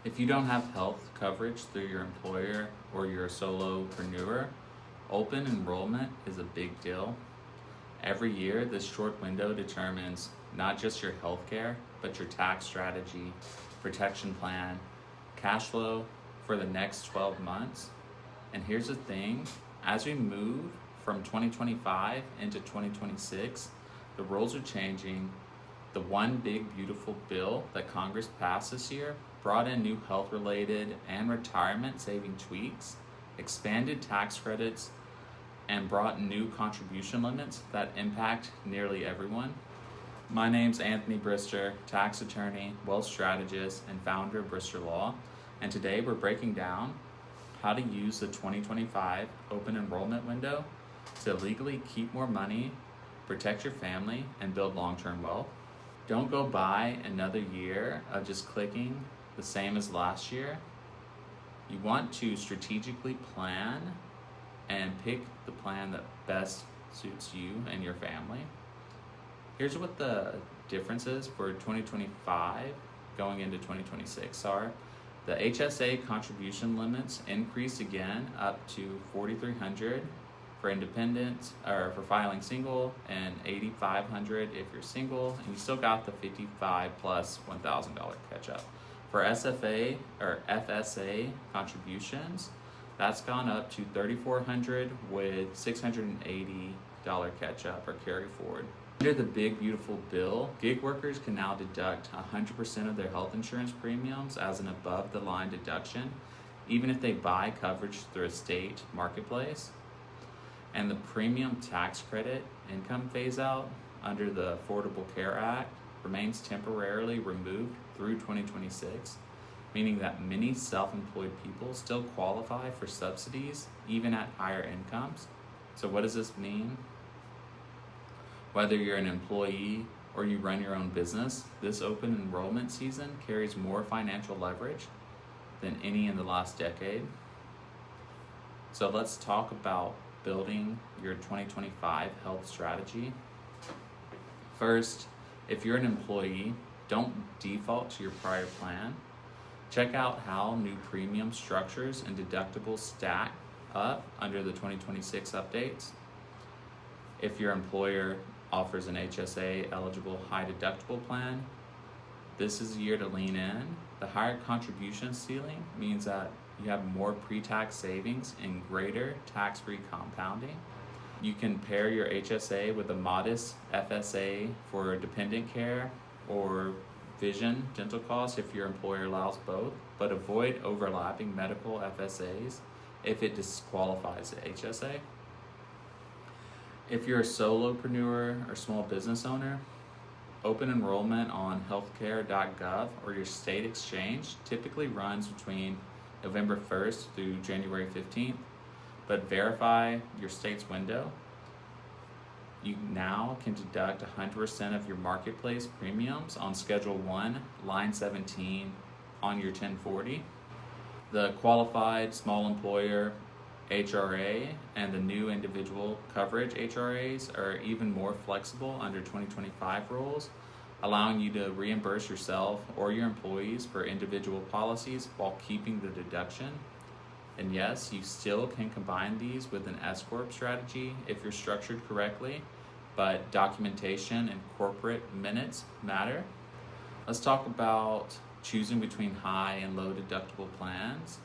If you don't have health coverage through your employer or you're a solopreneur, open enrollment is a big deal. Every year, this short window determines not just your healthcare, but your tax strategy, protection plan, cash flow for the next 12 months. And here's the thing, as we move from 2025 into 2026, the rules are changing. The one big beautiful bill that Congress passed this year brought in new health-related and retirement-saving tweaks, expanded tax credits, and brought new contribution limits that impact nearly everyone. My name's Anthony Brister, tax attorney, wealth strategist, and founder of Brister Law, and today we're breaking down how to use the 2025 open enrollment window to legally keep more money, protect your family, and build long-term wealth. Don't go by another year of just clicking the same as last year. You want to strategically plan and pick the plan that best suits you and your family. Here's what the differences for 2025 going into 2026 are. The HSA contribution limits increased again up to $4,300 for independent or for filing single, and $8,500 if you're single, and you still got the $55 plus $1,000 catch up. For SFA or FSA contributions, that's gone up to $3,400 with $680 catch up or carry forward. Under the big beautiful bill, gig workers can now deduct 100% of their health insurance premiums as an above the line deduction, even if they buy coverage through a state marketplace. And the premium tax credit income phase out under the Affordable Care Act remains temporarily removed through 2026, meaning that many self-employed people still qualify for subsidies even at higher incomes. So what does this mean? Whether you're an employee or you run your own business, this open enrollment season carries more financial leverage than any in the last decade. So let's talk about building your 2025 health strategy. First, if you're an employee, don't default to your prior plan. Check out how new premium structures and deductibles stack up under the 2026 updates. If your employer offers an HSA eligible high deductible plan, this is a year to lean in. The higher contribution ceiling means that you have more pre-tax savings and greater tax-free compounding. You can pair your HSA with a modest FSA for dependent care or vision, dental costs if your employer allows both, but avoid overlapping medical FSAs if it disqualifies the HSA. If you're a solopreneur or small business owner, open enrollment on healthcare.gov or your state exchange typically runs between November 1st through January 15th, but verify your state's window. You now can deduct 100% of your marketplace premiums on Schedule 1, Line 17 on your 1040. The qualified small employer HRA and the new individual coverage HRAs are even more flexible under 2025 rules, allowing you to reimburse yourself or your employees for individual policies while keeping the deduction. And yes, you still can combine these with an S-Corp strategy if you're structured correctly, but documentation and corporate minutes matter. Let's talk about choosing between high and low deductible plans.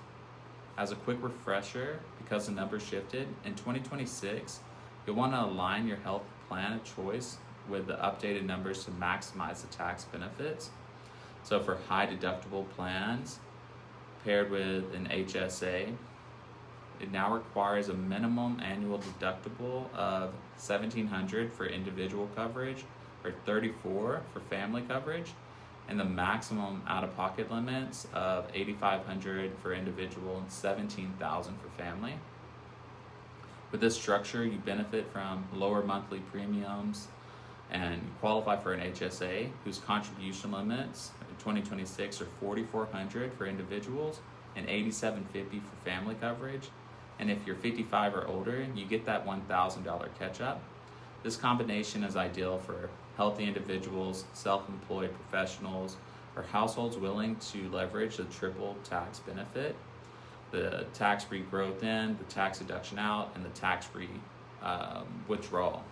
As a quick refresher, because the numbers shifted, in 2026, you'll want to align your health plan of choice with the updated numbers to maximize the tax benefits. So for high deductible plans paired with an HSA, it now requires a minimum annual deductible of $1,700 for individual coverage or $34 for family coverage, and the maximum out-of-pocket limits of $8,500 for individual and $17,000 for family. With this structure, you benefit from lower monthly premiums, and you qualify for an HSA whose contribution limits in 2026 are $4,400 for individuals and $8,750 for family coverage. And if you're 55 or older, you get that $1,000 catch-up. This combination is ideal for healthy individuals, self-employed professionals, Are households willing to leverage the triple tax benefit? The tax-free growth in, the tax deduction out, and the tax-free withdrawal.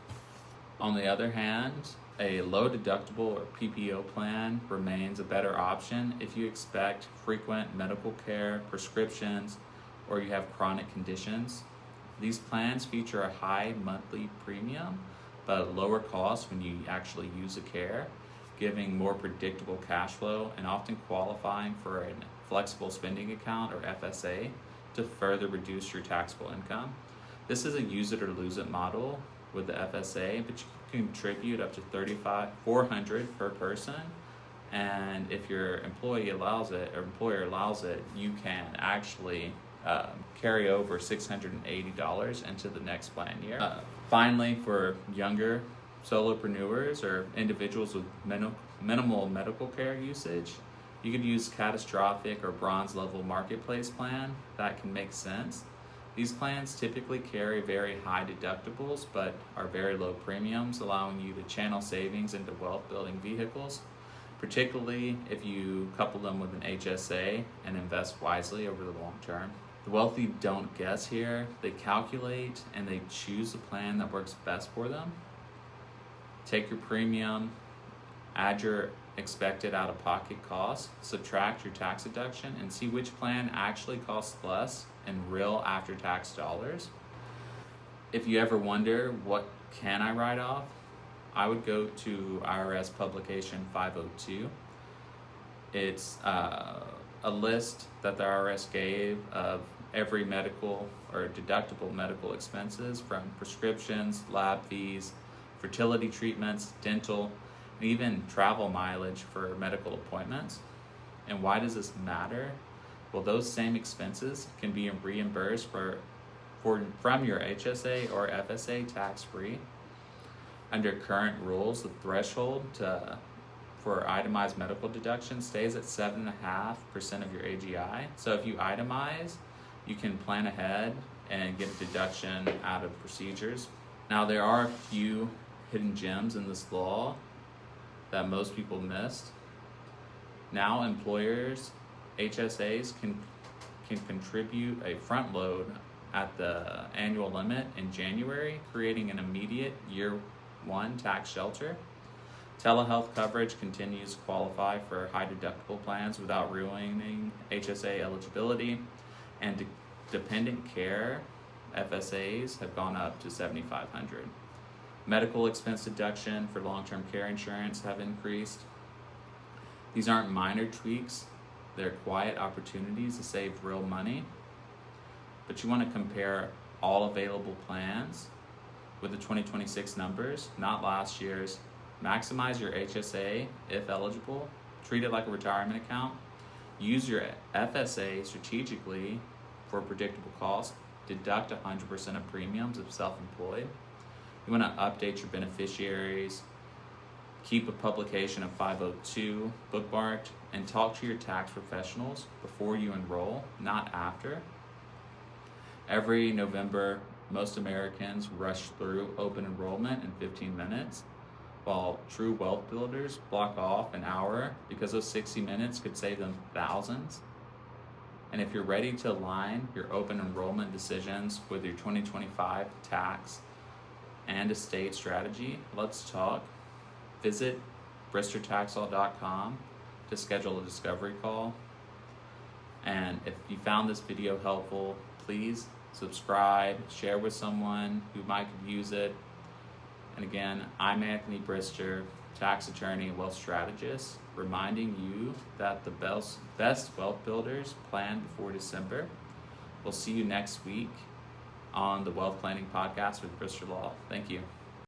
On the other hand, a low deductible or PPO plan remains a better option if you expect frequent medical care, prescriptions, or you have chronic conditions. These plans feature a high monthly premium, but lower cost when you actually use the care, giving more predictable cash flow and often qualifying for a flexible spending account or FSA to further reduce your taxable income. This is a use it or lose it model with the FSA, but you can contribute up to $3,400 per person, and if your employer allows it, you can actually carry over $680 into the next plan year. Finally, for younger solopreneurs or individuals with minimal medical care usage, you could use catastrophic or bronze level marketplace plan. That can make sense. These plans typically carry very high deductibles but are very low premiums, allowing you to channel savings into wealth building vehicles, particularly if you couple them with an HSA and invest wisely over the long term. The wealthy don't guess here. They calculate and they choose the plan that works best for them. Take your premium, add your expected out-of-pocket costs, subtract your tax deduction, and see which plan actually costs less in real after-tax dollars. If you ever wonder, what can I write off? I would go to IRS publication 502. It's a list that the IRS gave of every medical or deductible medical expenses, from prescriptions, lab fees, fertility treatments, dental, and even travel mileage for medical appointments. And why does this matter? Well, those same expenses can be reimbursed from your HSA or FSA tax-free. Under current rules, the threshold for itemized medical deduction stays at 7.5% of your AGI. So if you itemize, you can plan ahead and get a deduction out of procedures. Now, there are a few hidden gems in this law that most people missed. Now, employers, HSAs can contribute a front load at the annual limit in January, creating an immediate year one tax shelter. Telehealth coverage continues to qualify for high deductible plans without ruining HSA eligibility, and dependent care FSAs have gone up to $7,500. Medical expense deduction for long-term care insurance have increased. These aren't minor tweaks, they're quiet opportunities to save real money. But you want to compare all available plans with the 2026 numbers, not last year's. Maximize your HSA if eligible. Treat it like a retirement account. Use your FSA strategically for predictable costs. Deduct 100% of premiums if self-employed. You want to update your beneficiaries. Keep a publication of 502 bookmarked, and talk to your tax professionals before you enroll, not after. Every November, most Americans rush through open enrollment in 15 minutes, while true wealth builders block off an hour because those 60 minutes could save them thousands. And if you're ready to align your open enrollment decisions with your 2025 tax and estate strategy, let's talk. Visit bristertaxlaw.com to schedule a discovery call. And if you found this video helpful, please subscribe, share with someone who might could use it. And again, I'm Anthony Brister, tax attorney and wealth strategist, reminding you that the best wealth builders plan before December. We'll see you next week on the Wealth Planning Podcast with Brister Law. Thank you.